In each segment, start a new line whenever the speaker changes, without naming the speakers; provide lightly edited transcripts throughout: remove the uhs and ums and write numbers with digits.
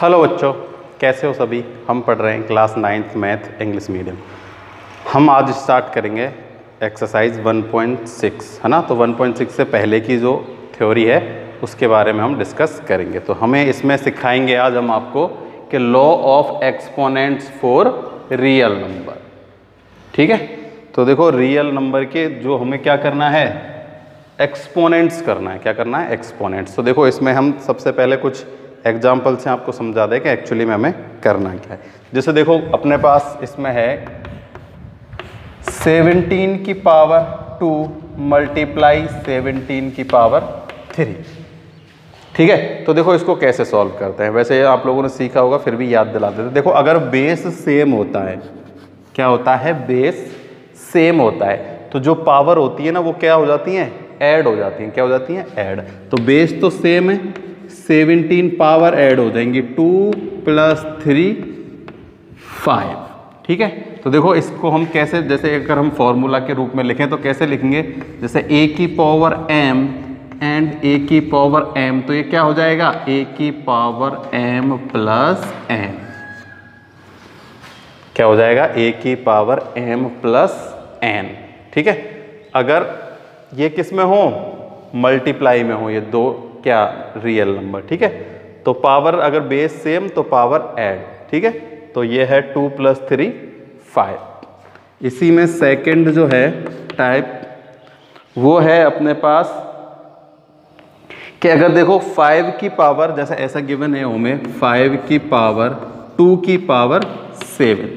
Hello बच्चों, कैसे हो सभी। हम पढ़ रहे हैं class 9th math English medium. हम आज स्टार्ट करेंगे एक्सरसाइज 1.6, है ना। तो 1.6 से पहले की जो थ्योरी है उसके बारे में हम डिस्कस करेंगे। तो हमें इसमें सिखाएंगे आज हम आपको कि law of exponents for real number. ठीक है, तो देखो रियल नंबर के जो हमें क्या करना है, एक्सपोनेंट्स करना है। क्या करना है? एक्सपोनेंट्स। तो देखो इसमें हम सबसे पहले कुछ एग्जाम्पल से आपको समझा दें कि एक्चुअली में हमें करना क्या है। जैसे देखो अपने पास इसमें है 17 की पावर 2 मल्टीप्लाई 17 की पावर 3। ठीक है, तो देखो इसको कैसे सॉल्व करते हैं। वैसे आप लोगों ने सीखा होगा, फिर भी याद दिला देते। देखो अगर बेस सेम होता है, क्या होता है? बेस सेम होता है, तो जो पावर होती है ना वो क्या हो जाती है? ऐड हो जाती हैं। क्या हो जाती हैं? ऐड। तो बेस तो सेम है, 17 पावर ऐड हो जाएंगी, 2 + 3 5। ठीक है, तो देखो इसको हम कैसे, जैसे अगर हम फॉर्मूला के रूप में लिखें तो कैसे लिखेंगे? जैसे a की पावर m एंड a की पावर m, तो ये क्या हो जाएगा? a की पावर m + n। क्या हो जाएगा? a की पावर m + n। ठीक है, अगर ये किस में हो? मल्टीप्लाई में हो, ये दो क्या रियल नंबर। ठीक है, तो पावर अगर बेस सेम तो पावर ऐड। ठीक है, तो ये है 2 + 3 5। इसी में सेकंड जो है टाइप वो है अपने पास कि अगर देखो 5 की पावर, जैसे ऐसा गिवन है हमें 5 की पावर 2 की पावर 7।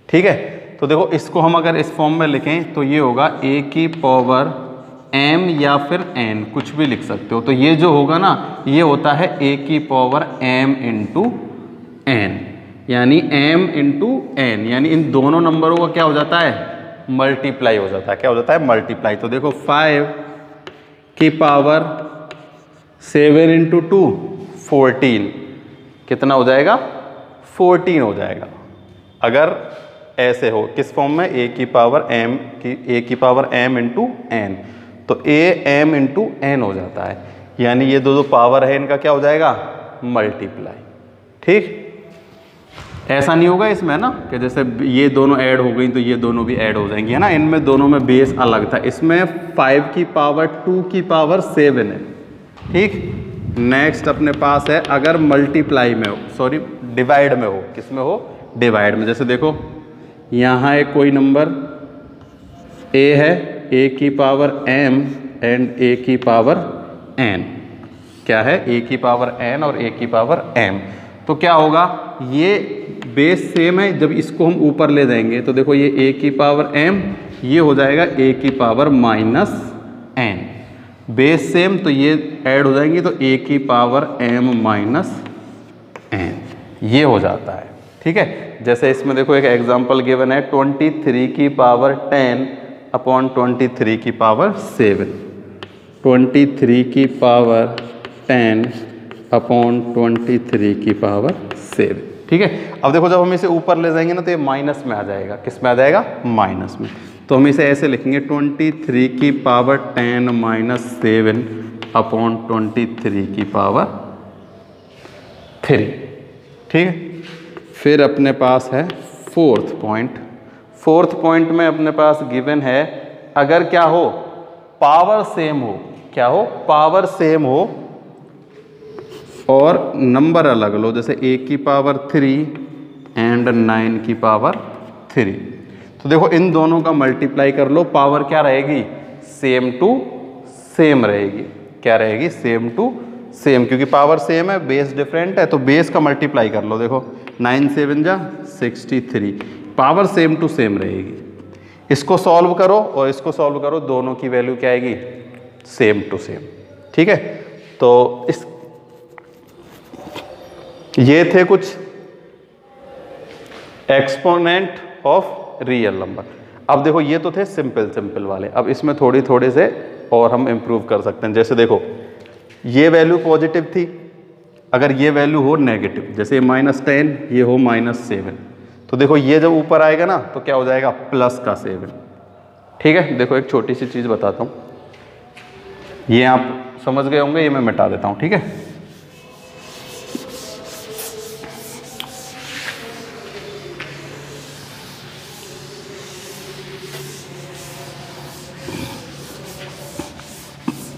ठीक है, तो देखो इसको हम अगर इस फॉर्म में लिखें तो ये होगा a की पावर m या फिर n, कुछ भी लिख सकते हो। तो ये जो होगा ना, ये होता है a की पावर m × n, यानी m × n, यानी इन दोनों नंबरों का क्या हो जाता है? मल्टीप्लाई हो जाता है। क्या हो जाता है? मल्टीप्लाई। तो देखो 5 की पावर 7 × 2 14, कितना हो जाएगा? 14 हो जाएगा। अगर ऐसे हो किस फॉर्म में? a की पावर m × n, तो a m × n हो जाता है, यानी ये दो पावर है इनका क्या हो जाएगा? मल्टीप्लाई। ठीक, ऐसा नहीं होगा इसमें ना कि जैसे ये दोनों ऐड हो गई तो ये दोनों भी ऐड हो जाएंगी, है ना। इनमें दोनों में बेस अलग था, इसमें 5 की पावर 2 की पावर 7 है। ठीक, नेक्स्ट अपने पास है अगर मल्टीप्लाई में हो, सॉरी डिवाइड में हो। किस में हो? डिवाइड में। जैसे देखो यहाँ एक कोई नंबर a है, a की पावर m एंड a की पावर n। क्या है? a की पावर n और a की पावर m। तो क्या होगा? ये बेस सेम है, जब इसको हम ऊपर ले जाएंगे तो देखो ये a की पावर m, ये हो जाएगा a की पावर -n। बेस सेम तो ये ऐड हो जाएंगी, तो a की पावर m - n, ये हो जाता है। ठीक है, जैसे इसमें देखो एक एग्जांपल गिवन है 23 की पावर 10 अपॉन 23 की पावर 7। 23 की पावर 10 अपॉन 23 की पावर 7। ठीक है, अब देखो जब हम इसे ऊपर ले जाएंगे ना तो ये माइनस में आ जाएगा। किस में आ जाएगा? माइनस में। तो हम इसे ऐसे लिखेंगे 23 की पावर 10 - 7 अपॉन 23 की पावर 3। ठीक है, फिर अपने पास है फोर्थ पॉइंट। फोर्थ पॉइंट में अपने पास गिवन है अगर क्या हो? पावर सेम हो। क्या हो? पावर सेम हो और नंबर अलग लो, जैसे a की पावर 3 एंड 9 की पावर 3। तो देखो इन दोनों का मल्टीप्लाई कर लो, पावर क्या रहेगी? सेम टू सेम रहेगी। क्या रहेगी? सेम टू सेम, क्योंकि पावर सेम है, बेस डिफरेंट है, तो बेस का मल्टीप्लाई कर लो। देखो 9 7 जा 63, पावर सेम टू सेम रहेगी। इसको सॉल्व करो और इसको सॉल्व करो, दोनों की वैल्यू क्या आएगी? Same to same. ठीक है, तो इस ये थे कुछ एक्सपोनेंट ऑफ रियल नंबर। अब देखो ये तो थे सिंपल वाले, अब इसमें थोड़े से और हम इम्प्रूव कर सकते हैं। जैसे देखो ये वैल्यू पॉजिटिव थी, अगर ये वैल्यू हो नेगेटिव, जैसे -10 ये हो -7, तो देखो ये जब ऊपर आएगा ना तो क्या हो जाएगा? +7। ठीक है, देखो एक छोटी सी चीज़ बताता हूँ, ये आप समझ गए होंगे, ये मैं मिटा देता हूँ। ठीक है,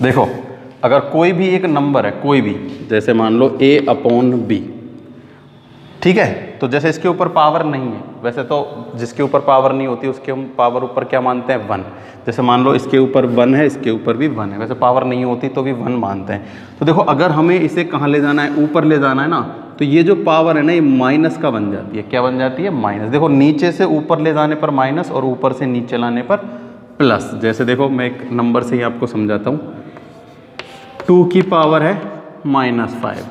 देखो अगर कोई भी एक नंबर है, कोई भी, जैसे मान लो a/b, ठीक है, तो जैसे इसके ऊपर पावर नहीं है, वैसे तो जिसके ऊपर पावर नहीं होती उसके हम पावर ऊपर क्या मानते हैं, 1। जैसे मान लो इसके ऊपर 1 है, इसके ऊपर भी 1 है, वैसे पावर नहीं होती तो भी 1 मानते हैं। तो देखो अगर हमें इसे कहाँ ले जाना है, ऊपर ले जाना है ना, तो ये जो पावर है ना ये माइनस का बन जाती है। क्या बन जाती है, माइनस। देखो नीचे से ऊपर ले जाने पर माइनस और ऊपर से नीचे लाने पर प्लस। जैसे देखो मैं एक नंबर से ही आपको समझाता हूँ, 2 की पावर है -5,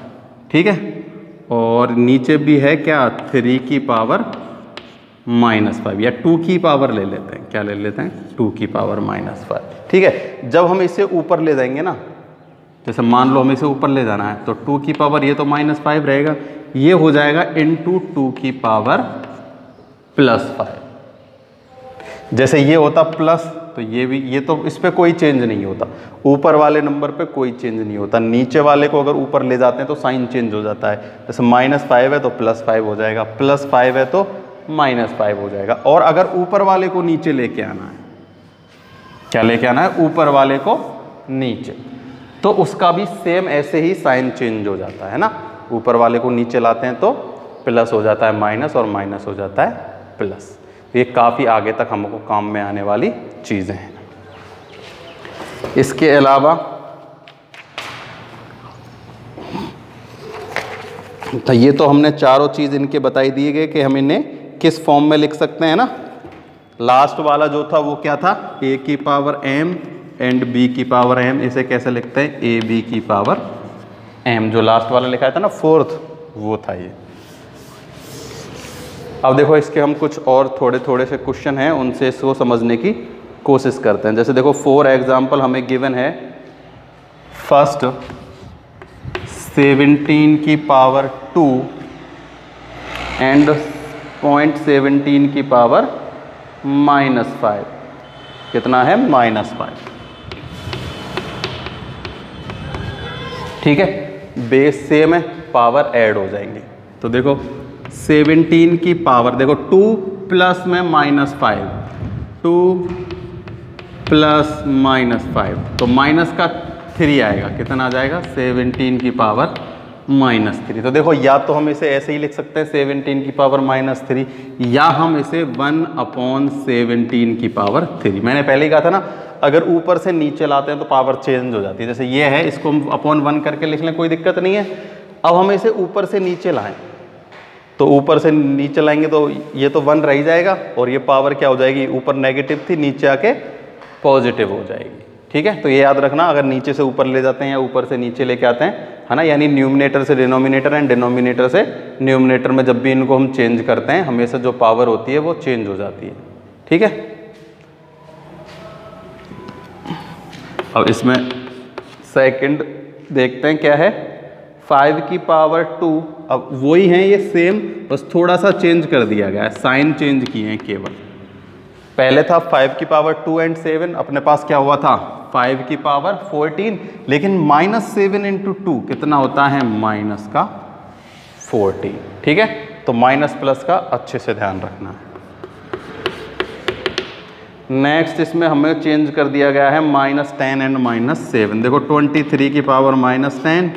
ठीक है, और नीचे भी है क्या, 3 की पावर -5, या 2 की पावर ले लेते हैं, क्या ले लेते हैं, 2 की पावर -5, ठीक है। जब हम इसे ऊपर ले जाएंगे ना, जैसे मान लो हमें इसे ऊपर ले जाना है, तो 2 की पावर ये तो -5 रहेगा, ये हो जाएगा इनटू 2 की पावर +5। जैसे ये होता प्लस, तो ये भी, ये तो इस पे कोई चेंज नहीं होता, ऊपर वाले नंबर पे कोई चेंज नहीं होता। नीचे वाले को अगर ऊपर ले जाते हैं तो साइन चेंज हो जाता है। जैसे -5 है तो +5 हो जाएगा, +5 है तो -5 हो जाएगा। और अगर ऊपर वाले को नीचे लेके आना है, क्या लेके आना है, ऊपर वाले को नीचे, तो उसका भी सेम ऐसे ही साइन चेंज हो जाता है ना। ऊपर वाले को नीचे लाते हैं तो प्लस हो जाता है माइनस, और माइनस हो जाता है प्लस। ये काफ़ी आगे तक हमको काम में आने वाली चीज़ें हैं। इसके अलावा तो ये तो हमने चारों चीज़ इनके बताई दिए गए कि हम इन्हें किस फॉर्म में लिख सकते हैं ना। लास्ट वाला जो था वो क्या था, a की पावर m एंड b की पावर m। इसे कैसे लिखते हैं, ab की पावर m। जो लास्ट वाला लिखा था ना 4th, वो था ये। अब देखो इसके हम कुछ और थोड़े थोड़े से क्वेश्चन हैं, उनसे इसको समझने की कोशिश करते हैं। जैसे देखो 4 एग्जाम्पल हमें गिवन है। फर्स्ट 17 की पावर 2 एंड 0.17 की पावर -5, कितना है, -5, ठीक है। बेस सेम है, पावर ऐड हो जाएंगी। तो देखो 17 की पावर, देखो 2 प्लस में -5, 2 प्लस -5, तो माइनस का 3 आएगा, कितना आ जाएगा, 17 की पावर -3। तो देखो या तो हम इसे ऐसे ही लिख सकते हैं 17 की पावर -3, या हम इसे 1/17 की पावर 3। मैंने पहले ही कहा था ना, अगर ऊपर से नीचे लाते हैं तो पावर चेंज हो जाती है। जैसे ये है, इसको हम /1 करके लिख लें, कोई दिक्कत नहीं है। अब हम इसे ऊपर से नीचे लाएं, तो ऊपर से नीचे लाएंगे तो ये तो 1 रह जाएगा, और ये पावर क्या हो जाएगी, ऊपर नेगेटिव थी, नीचे आके पॉजिटिव हो जाएगी, ठीक है। तो ये याद रखना, अगर नीचे से ऊपर ले जाते हैं या ऊपर से नीचे लेके आते हैं, है ना, यानी न्यूमिनेटर से डिनोमिनेटर एंड डिनोमिनेटर से न्यूमिनेटर में जब भी इनको हम चेंज करते हैं, हमेशा जो पावर होती है वो चेंज हो जाती है, ठीक है। अब इसमें सेकंड देखते हैं क्या है, 5 की पावर 2। अब वही हैं ये सेम, बस थोड़ा सा चेंज कर दिया गया है, साइन चेंज किए हैं केवल। पहले था 5 की पावर 2 एंड 7, अपने पास क्या हुआ था, 5 की पावर 14, लेकिन -7 × 2 कितना होता है, -14, ठीक है। तो माइनस प्लस का अच्छे से ध्यान रखना है। नेक्स्ट इसमें हमें चेंज कर दिया गया है -10 एंड -7। देखो 23 की पावर -10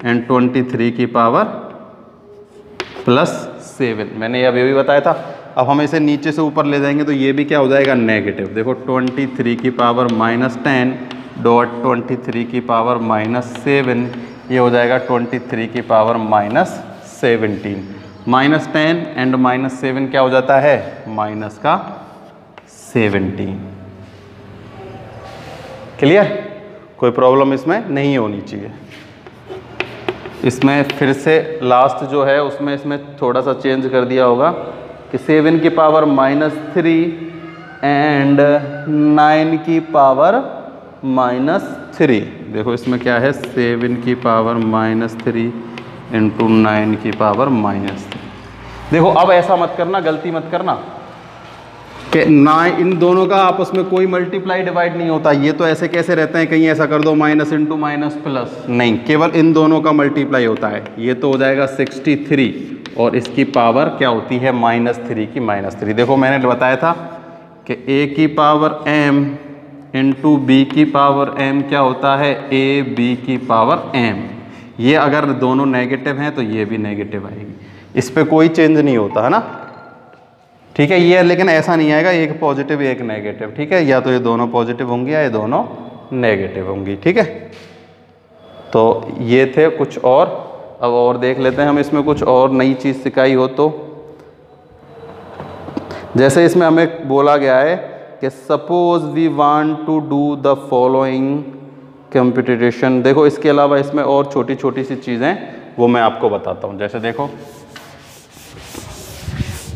एंड 23 की पावर +7, मैंने अभी भी बताया था। अब हम इसे नीचे से ऊपर ले जाएंगे तो ये भी क्या हो जाएगा, नेगेटिव। देखो 23 की पावर -10 डॉट 23 की पावर -7, ये हो जाएगा 23 की पावर -17। -10 एंड -7 क्या हो जाता है, -17। क्लियर, कोई प्रॉब्लम इसमें नहीं होनी चाहिए। इसमें फिर से लास्ट जो है उसमें इसमें थोड़ा सा चेंज कर दिया होगा कि 7 की पावर -3 एंड 9 की पावर -3। देखो इसमें क्या है, 7 की पावर -3 इंटू 9 की पावर -3। देखो अब ऐसा मत करना, गलती मत करना कि ना इन दोनों का आपस में कोई मल्टीप्लाई डिवाइड नहीं होता। ये तो ऐसे कैसे रहते हैं, कहीं ऐसा कर दो माइनस इंटू माइनस प्लस, नहीं, केवल इन दोनों का मल्टीप्लाई होता है। ये तो हो जाएगा 63 और इसकी पावर क्या होती है, -3 की -3। देखो मैंने बताया था कि a की पावर m इंटू बी की पावर m क्या होता है, ए बी की पावर m। ये अगर दोनों नेगेटिव हैं तो ये भी नेगेटिव आएगी, इस पे कोई चेंज नहीं होता है ना, ठीक है। ये लेकिन ऐसा नहीं आएगा एक पॉजिटिव एक नेगेटिव, ठीक है, या तो ये दोनों पॉजिटिव होंगी या ये दोनों नेगेटिव होंगी, ठीक है। तो ये थे कुछ और, अब और देख लेते हैं हम इसमें कुछ और नई चीज़ सिखाई हो तो। जैसे इसमें हमें बोला गया है कि suppose we want to do the following computation. देखो इसके अलावा इसमें और छोटी छोटी सी चीज़ें वो मैं आपको बताता हूँ। जैसे देखो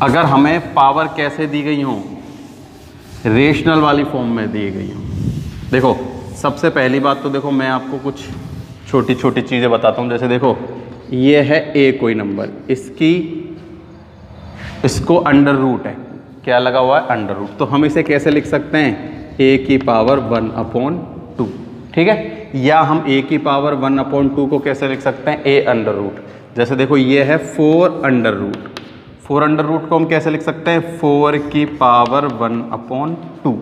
अगर हमें पावर कैसे दी गई हो, रेशनल वाली फॉर्म में दी गई हो। देखो सबसे पहली बात तो देखो मैं आपको कुछ छोटी छोटी चीज़ें बताता हूँ। जैसे देखो ये है ए कोई नंबर, इसको अंडर रूट है, क्या लगा हुआ है, अंडर रूट। तो हम इसे कैसे लिख सकते हैं, ए की पावर 1/2, ठीक है। या हम ए की पावर 1/2 को कैसे लिख सकते हैं, ए अंडर रूट। जैसे देखो ये है 4 अंडर रूट, 4 अंडर रूट को हम कैसे लिख सकते हैं, 4 की पावर 1/2।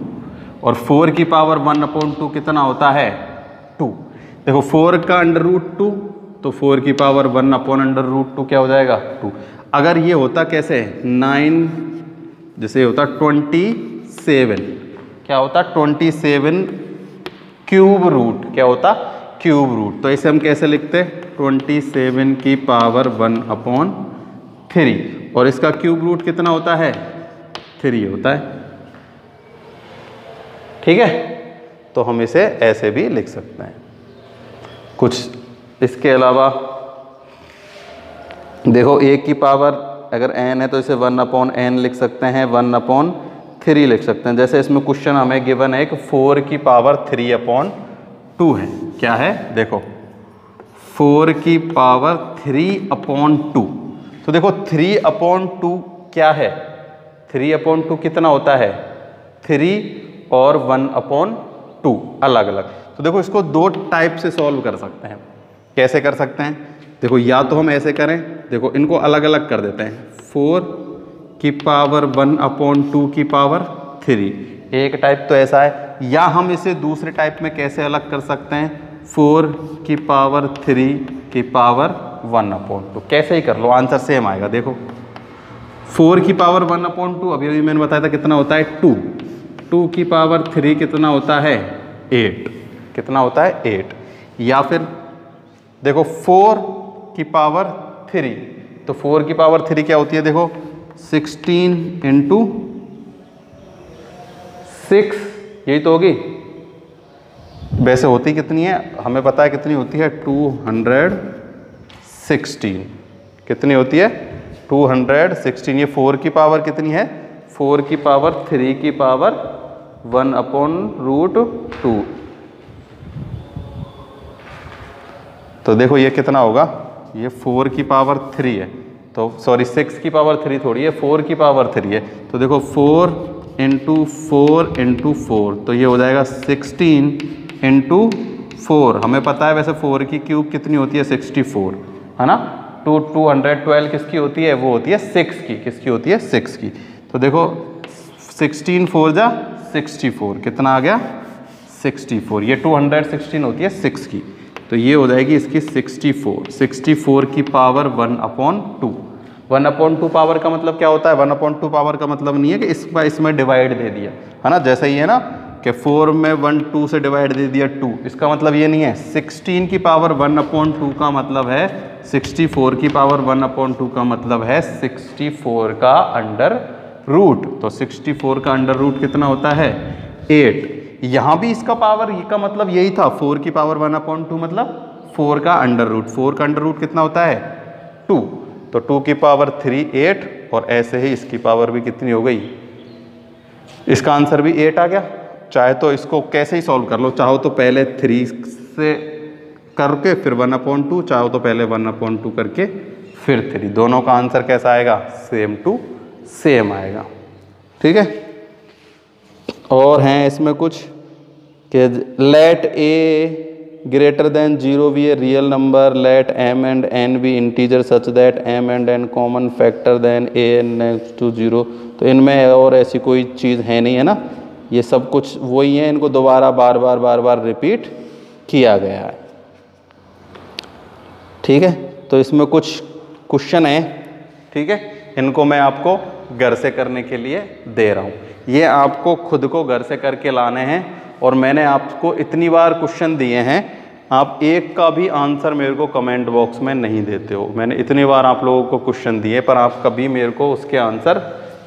और 4 की पावर 1/2 कितना होता है, 2। देखो 4 का अंडर रूट 2, तो 4 की पावर 1/√2 क्या हो जाएगा, 2। अगर ये होता कैसे 9, जैसे होता 27, क्या होता 27 क्यूब रूट, क्या होता क्यूब रूट। तो इसे हम कैसे लिखते, 27 की पावर 1/3, और इसका क्यूब रूट कितना होता है, 3 होता है, ठीक है। तो हम इसे ऐसे भी लिख सकते हैं। कुछ इसके अलावा देखो ए की पावर अगर n है तो इसे 1/n लिख सकते हैं, 1/3 लिख सकते हैं। जैसे इसमें क्वेश्चन हमें गिवन है कि 4 की पावर 3/2 है, क्या है, देखो 4 की पावर 3/2। तो देखो 3/2 क्या है, 3/2 कितना होता है, 3 और 1/2 अलग अलग। तो देखो इसको दो टाइप से सॉल्व कर सकते हैं। कैसे कर सकते हैं, देखो या तो हम ऐसे करें, देखो इनको अलग अलग कर देते हैं, 4 की पावर 1/2 की पावर 3, एक टाइप तो ऐसा है। या हम इसे दूसरे टाइप में कैसे अलग कर सकते हैं, 4 की पावर 3 की पावर 1/2, कैसे ही कर लो आंसर सेम आएगा। देखो 4 की पावर 1/2 अभी अभी मैंने बताया था कितना होता है, 2 की पावर 3 कितना होता है, 8, कितना होता है 8। या फिर देखो 4 की पावर 3, तो 4 की पावर 3 क्या होती है, देखो 16 × 6, यही तो होगी। वैसे होती कितनी है हमें पता है कितनी होती है, 216, कितनी होती है 216। ये 4 की पावर कितनी है, 4 की पावर 3 की पावर 1/√2। तो देखो ये कितना होगा, ये 4 की पावर 3 है, तो सॉरी 6 की पावर 3 थोड़ी है, 4 की पावर 3 है। तो देखो 4 × 4 × 4, तो ये हो जाएगा 16 × 4। हमें पता है वैसे 4 की क्यूब कितनी होती है, 64, है ना। 212 किसकी होती है, वो होती है 6 की, किसकी होती है 6 की। तो देखो 16 4 जा 64, कितना आ गया 64, ये 216 होती है 6 की, तो ये हो जाएगी इसकी 64 की पावर 1/2। 1/2 पावर का मतलब क्या होता है, 1/2 पावर का मतलब नहीं है कि इसमें डिवाइड दे दिया, है ना। जैसे ही है ना कि 4 में 1 2 से डिवाइड दे दिया 2, इसका मतलब ये नहीं है। 16 की पावर 1/2 का मतलब है 64 की पावर 1/2 का मतलब है 64 का अंडर रूट। तो 64 का अंडर रूट कितना होता है, 8। यहाँ भी इसका पावर का मतलब यही था, 4 की पावर 1/2 मतलब 4 का अंडर रूट। 4 का अंडर रूट कितना होता है, 2। तो 2 की पावर 3 8, और ऐसे ही इसकी पावर भी कितनी हो गई, इसका आंसर भी 8 आ गया। चाहे तो इसको कैसे ही सॉल्व कर लो, चाहो तो पहले 3 से करके फिर 1/2, चाहो तो पहले 1/2 करके फिर 3, दोनों का आंसर कैसा आएगा, सेम टू सेम आएगा, ठीक है। और हैं इसमें कुछ कि let a greater than 0 be a real number, let m and n be integer such that m and n common factor then a next to 0। तो इनमें और ऐसी कोई चीज़ है नहीं, है ना, ये सब कुछ वही है, इनको दोबारा बार बार रिपीट किया गया है। ठीक है, तो इसमें कुछ क्वेश्चन है, ठीक है, इनको मैं आपको घर से करने के लिए दे रहा हूँ। ये आपको खुद को घर से करके लाने हैं और मैंने आपको इतनी बार क्वेश्चन दिए हैं, आप एक का भी आंसर मेरे को कमेंट बॉक्स में नहीं देते हो। मैंने इतनी बार आप लोगों को क्वेश्चन दिए पर आप कभी मेरे को उसके आंसर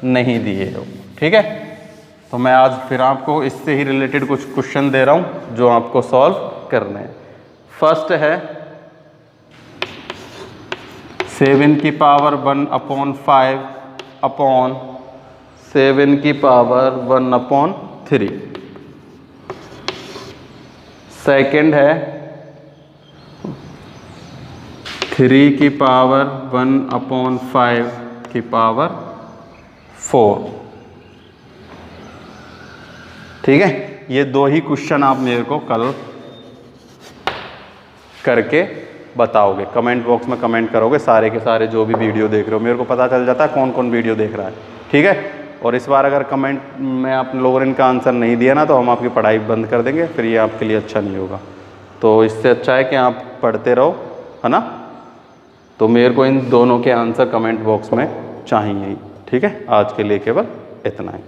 नहीं दिए हो। ठीक है, तो मैं आज फिर आपको इससे ही रिलेटेड कुछ क्वेश्चन दे रहा हूँ जो आपको सॉल्व करने हैं। फर्स्ट है 7 की पावर 1/5 अपॉन 7 की पावर 1/3। सेकंड है 3 की पावर 1/5 की पावर 4। ठीक है, ये दो ही क्वेश्चन आप मेरे को कल करके बताओगे, कमेंट बॉक्स में कमेंट करोगे। सारे के सारे जो भी वीडियो देख रहे हो, मेरे को पता चल जाता है कौन कौन वीडियो देख रहा है। ठीक है, और इस बार अगर कमेंट में आप लोगों ने इनका आंसर नहीं दिया ना, तो हम आपकी पढ़ाई बंद कर देंगे, फिर ये आपके लिए अच्छा नहीं होगा। तो इससे अच्छा है कि आप पढ़ते रहो, है ना। तो मेरे को इन दोनों के आंसर कमेंट बॉक्स में चाहिए ही। ठीक है, आज के लिए केवल इतना ही।